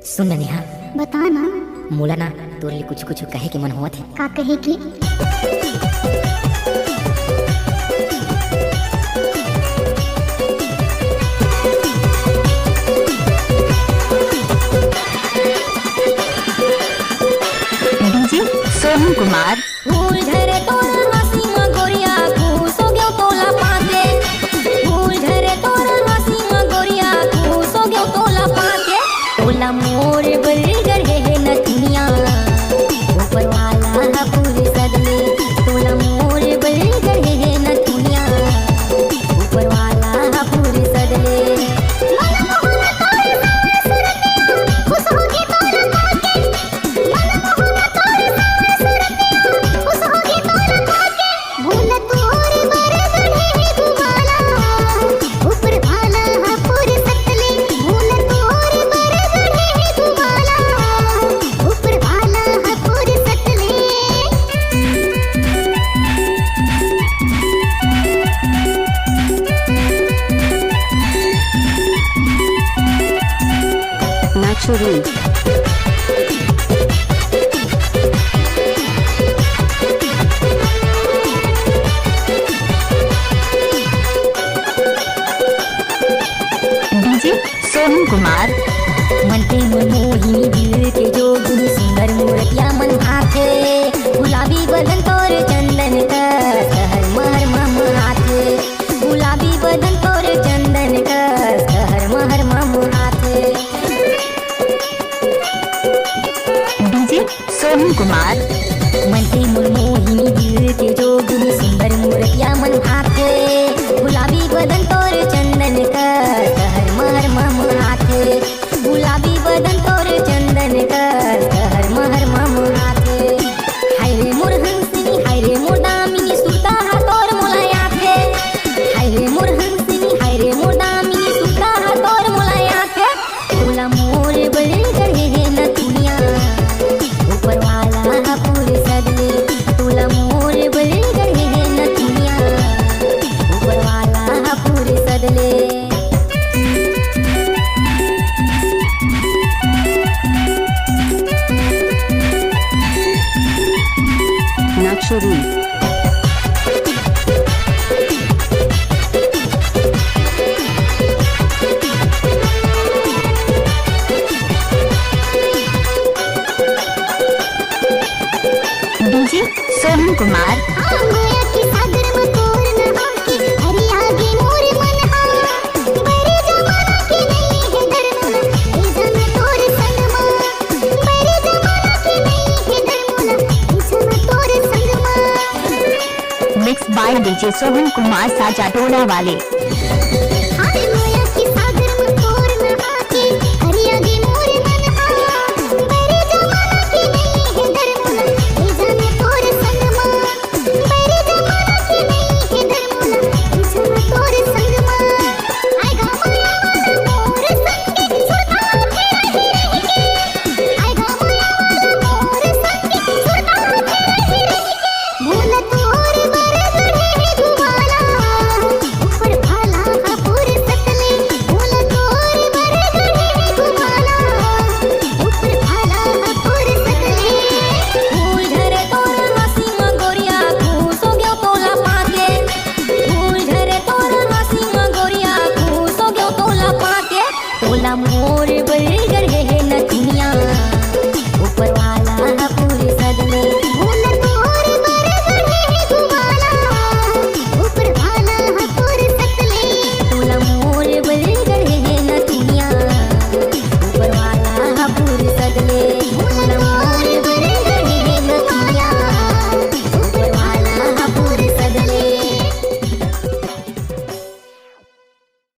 सुन नेहा, बता ना। मोला ना तोर ले कुछ कुछ कहे के मन होवत है। का कहे की? डीजे सोहन कुमार। फूल झरे तोरा हंसी में गोरिया खुश हो गयो तोला पाके। फूल झरे तोरा हंसी में गोरिया खुश हो गयो तोला पाके। तोला मोर बलगर है न दुनिया ऊपर वाला पूरे सदमे। तोला मोर बलगर है न दुनिया ऊपर वाला पूरे सदमे। Naturally. डीजे सोहन कुमार। मन के मोहिनी दिल के जोगी सुंदर मूर्तिया मन भाथे। गुलाबी बदन तोर चंदन का सहर महर मम हाथे। गुलाबी बदन तोर चंदन का सहर महर मम हाथे। डीजे सोहन कुमार। मन के मोहिनी दिल के जोगी सुंदर मूर्तिया मन भाथे। गुलाबी बदन तोर चंदन का सहर महर मम हाथे। गुलाबी बदन तोर चंदन का सहर महर मम हाथे। हाय रे मोर हंसिनी हाय रे मोर दामिनी सुरता हा तोर मोला थे। हाय रे मोर हंसिनी हाय रे मोर दामिनी सुरता हा तोर मोला थे। तोला मोर बलगर है न दुनिया ऊपर वाला पूरे सदमे। तोला मोर बलगर है न दुनिया ऊपर वाला पूरे सदमे। Naturally. डीजे सोहन कुमार। गोया की सागर में तोर नहा के हरी आगे मोर मन हा। बड़े जमाना के नहीं है धर्मोला ए जन तोर संगमा। बड़े जमाना के नहीं है धर्मोला ए जन तोर संगमा। Mix by DJ Sohan Kumar Saja Tola वाले।